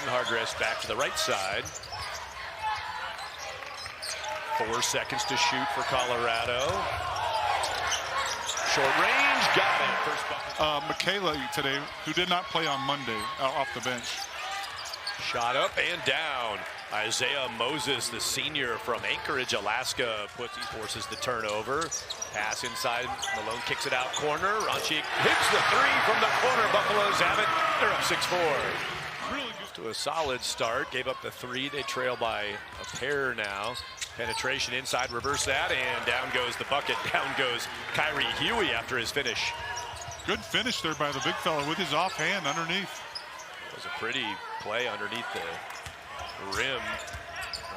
Hargress back to the right side. 4 seconds to shoot for Colorado. Short range, got it. First bucket. Michaela today, who did not play on Monday, off the bench. Shot up and down. Isaiah Moses, the senior from Anchorage, Alaska, forces the turnover. Pass inside. Malone kicks it out corner. Ronchik hits the three from the corner. Buffaloes have it. They're up 6-4. Really good. To a solid start. Gave up the three. They trail by a pair now. Penetration inside. Reverse that. And down goes the bucket. Down goes Kyrie Huey after his finish. Good finish there by the big fella with his offhand underneath. It was a pretty play underneath the rim.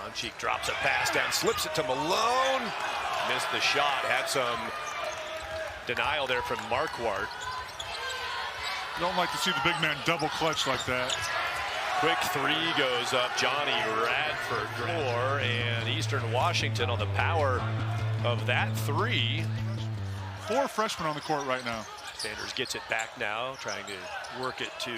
Ronchik drops a pass down, slips it to Malone. Missed the shot. Had some denial there from Marquardt. You don't like to see the big man double clutch like that. Quick three goes up. Johnny Radford, 4, and Eastern Washington on the power of that three. 4 freshmen on the court right now. Sanders gets it back now, trying to work it to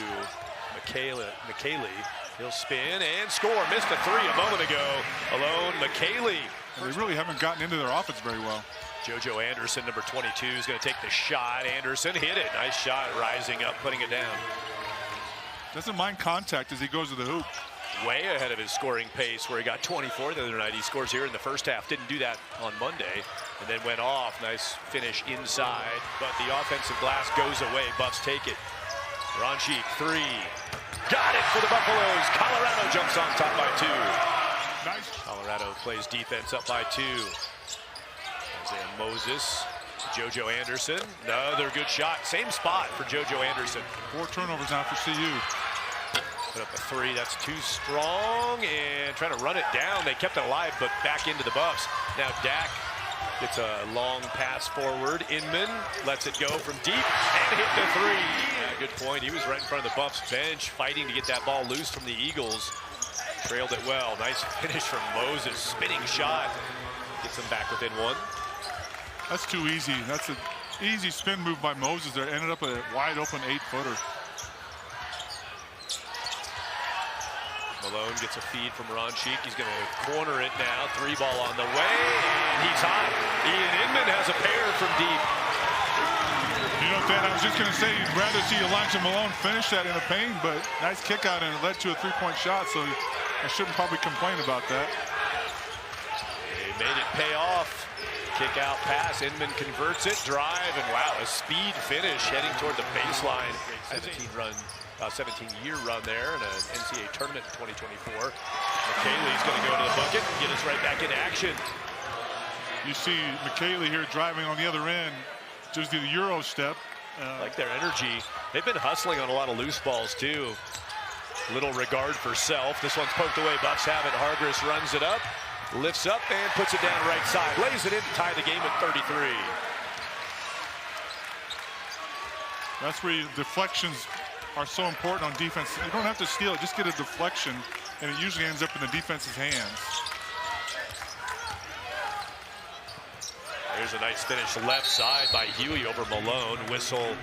McKaylee. He'll spin and score. Missed a three a moment ago. Alone, McKaylee. And they really haven't gotten into their offense very well. JoJo Anderson, number 22, is going to take the shot. Anderson hit it. Nice shot, rising up, putting it down. Doesn't mind contact as he goes to the hoop. Way ahead of his scoring pace, where he got 24 the other night. He scores here in the first half. Didn't do that on Monday, and then went off. Nice finish inside, but the offensive glass goes away. Buffs take it. Ronchik, 3. Got it for the Buffaloes. Colorado jumps on top by 2. Nice. Colorado plays defense up by 2. Isaiah Moses, JoJo Anderson. Another good shot. Same spot for JoJo Anderson. 4 turnovers now for CU. Put up a 3. That's too strong. And trying to run it down. They kept it alive, but back into the Buffs. Now Dak gets a long pass forward. Inman lets it go from deep and hit the 3. Yeah, good point. He was right in front of the Buffs bench, fighting to get that ball loose from the Eagles. Trailed it well. Nice finish from Moses. Spinning shot. Gets them back within 1. That's too easy. That's an easy spin move by Moses there. Ended up a wide open 8-footer. Malone gets a feed from Ronchik. He's going to corner it now. 3 ball on the way, and he's hot. Ian Inman has a pair from deep. You know, Dan, I was just going to say you'd rather see Elijah Malone finish that in the paint, but nice kick out, and it led to a 3-point shot, so I shouldn't probably complain about that. They made it pay off. Kick out pass. Inman converts it. Drive, and wow, a speed finish heading toward the baseline. 17-year run there in an NCAA tournament in 2024. McKaylee's going to go to the bucket and get us right back in action. You see McKaylee here driving on the other end, just do the Euro step. Like their energy. They've been hustling on a lot of loose balls too. Little regard for self. This one's poked away. Buffs have it. Hargress runs it up, lifts up and puts it down right side. Lays it in to tie the game at 33. That's where deflections are so important on defense. You don't have to steal it, just get a deflection, and it usually ends up in the defense's hands. Here's a nice finish left side by Huey over Malone. Whistle.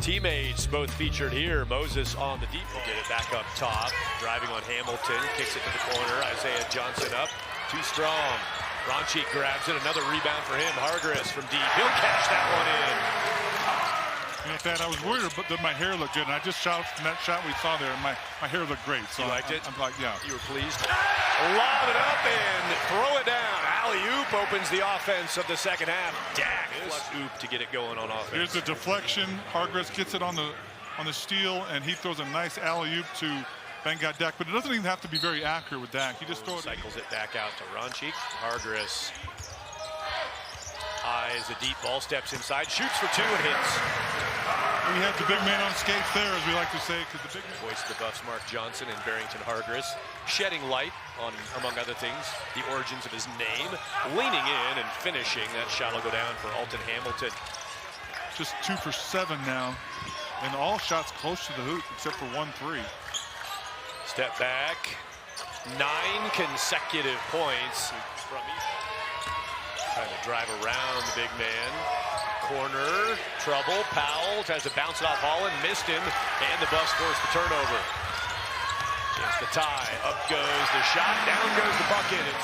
Teammates both featured here. Moses on the deep. Will get it back up top. Driving on Hamilton. Kicks it to the corner. Isaiah Johnson up. Too strong. Ronchik grabs it. Another rebound for him. Hargress from deep. He'll cash that one in. You know, Thad, I was worried that my hair looked good, and I just shot from that shot we saw there, and my hair looked great. So you liked it? I'm like, yeah. You were pleased? Lob it up and throw it down. Alley-oop opens the offense of the second half. Dak oop to get it going on offense. Here's the deflection. Hargress gets it on the steal, and he throws a nice alley-oop to Bengat Dak, but it doesn't even have to be very accurate with Dak. He just cycles it back out to Ronchik. Hargress eyes a deep ball, steps inside, shoots for 2 and hits. We have the big man on skates there, as we like to say, because the big man. Voice of the Buffs, Mark Johnson and Barrington Hargress, shedding light on, among other things, the origins of his name, leaning in and finishing. That shot will go down for Alton Hamilton. Just 2 for 7 now, and all shots close to the hoop except for 1 3. Step back, 9 consecutive points from each. Trying to drive around the big man. Corner, trouble, Powell tries to bounce it off Holland, missed him, and the Buffs force the turnover. the tie. Up goes the shot. Down goes the bucket.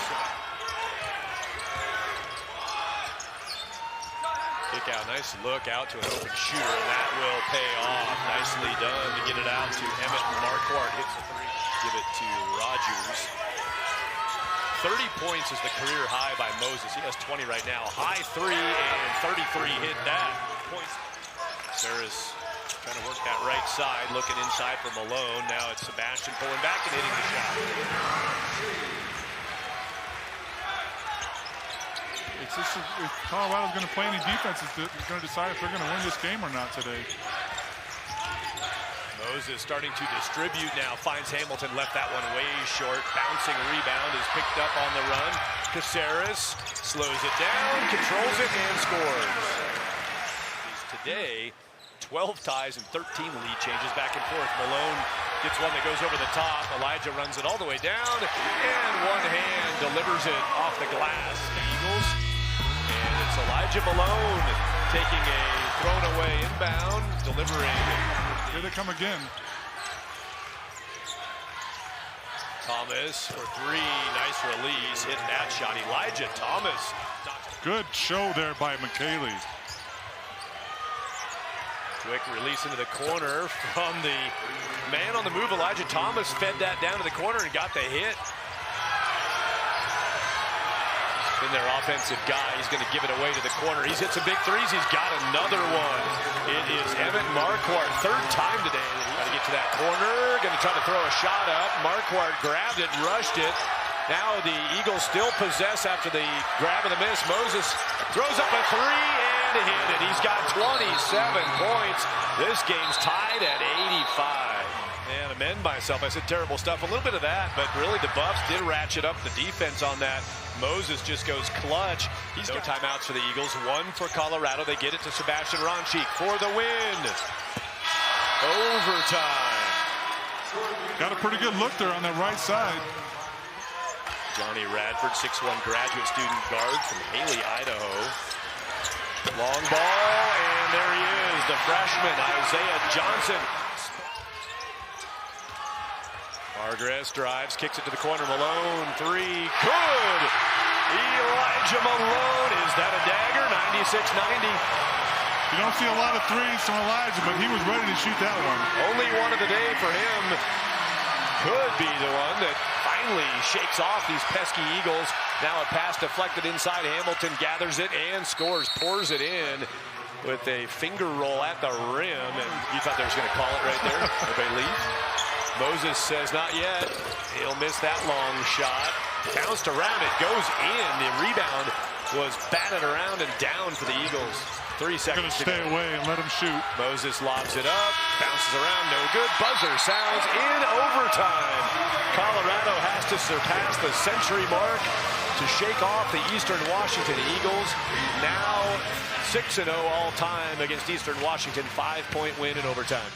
Kick out. Nice look out to an open shooter, and that will pay off. Nicely done to get it out to Emmett Marquardt. Hits the three. Give it to Rogers. 30 points is the career high by Moses. He has 20 right now. High three, and 33 hit that. Points. Sarah's trying to work that right side, looking inside for Malone. Now it's Sebastian pulling back and hitting the shot. It's just, if Colorado's going to play any defense, it's going to decide if they're going to win this game or not today. Moses starting to distribute now, finds Hamilton, left that one way short. Bouncing rebound is picked up on the run. Caceres slows it down, controls it, and scores. Today, 12 ties and 13 lead changes back and forth. Malone gets one that goes over the top. Elijah runs it all the way down, and one hand delivers it off the glass. The Eagles, and it's Elijah Malone taking a thrown away inbound, delivering. Here they come again. Thomas for three, nice release, hit that shot. Elijah Thomas. Good show there by McKaylee. Quick release into the corner from the man on the move. Elijah Thomas fed that down to the corner and got the hit. Been their offensive guy. He's going to give it away to the corner. He's hit some big threes. He's got another one. It is Emmett Marquardt, third time today. Got to get to that corner. Going to try to throw a shot up. Marquardt grabbed it, rushed it. Now the Eagles still possess after the grab and the miss. Moses throws up a three and hit it. He's got 27 points. This game's tied at 85. And amend myself. I said terrible stuff. A little bit of that, but really the Buffs did ratchet up the defense on that. Moses just goes clutch. He's no timeouts for the Eagles. One for Colorado. They get it to Sebastian Ronchik for the win. Overtime. Got a pretty good look there on that right side. Johnny Radford, 6'1" graduate student guard from Haley, Idaho. Long ball, and there he is, the freshman, Isaiah Johnson. Margress drives, kicks it to the corner. Malone, three, good! Elijah Malone, is that a dagger? 96-90. You don't see a lot of threes from Elijah, but he was ready to shoot that one. Only one of the day for him. Could be the one that finally shakes off these pesky Eagles. Now a pass deflected inside. Hamilton gathers it and scores, pours it in with a finger roll at the rim. And you thought they were going to call it right there. Everybody leave. Moses says not yet. He'll miss that long shot. Bounced around, it goes in. The rebound was batted around and down for the Eagles. 3 seconds to stay away and let him shoot. Moses lobs it up, bounces around, no good. Buzzer sounds in overtime. Colorado has to surpass the century mark to shake off the Eastern Washington Eagles. Now 6-0 all time against Eastern Washington, 5-point win in overtime.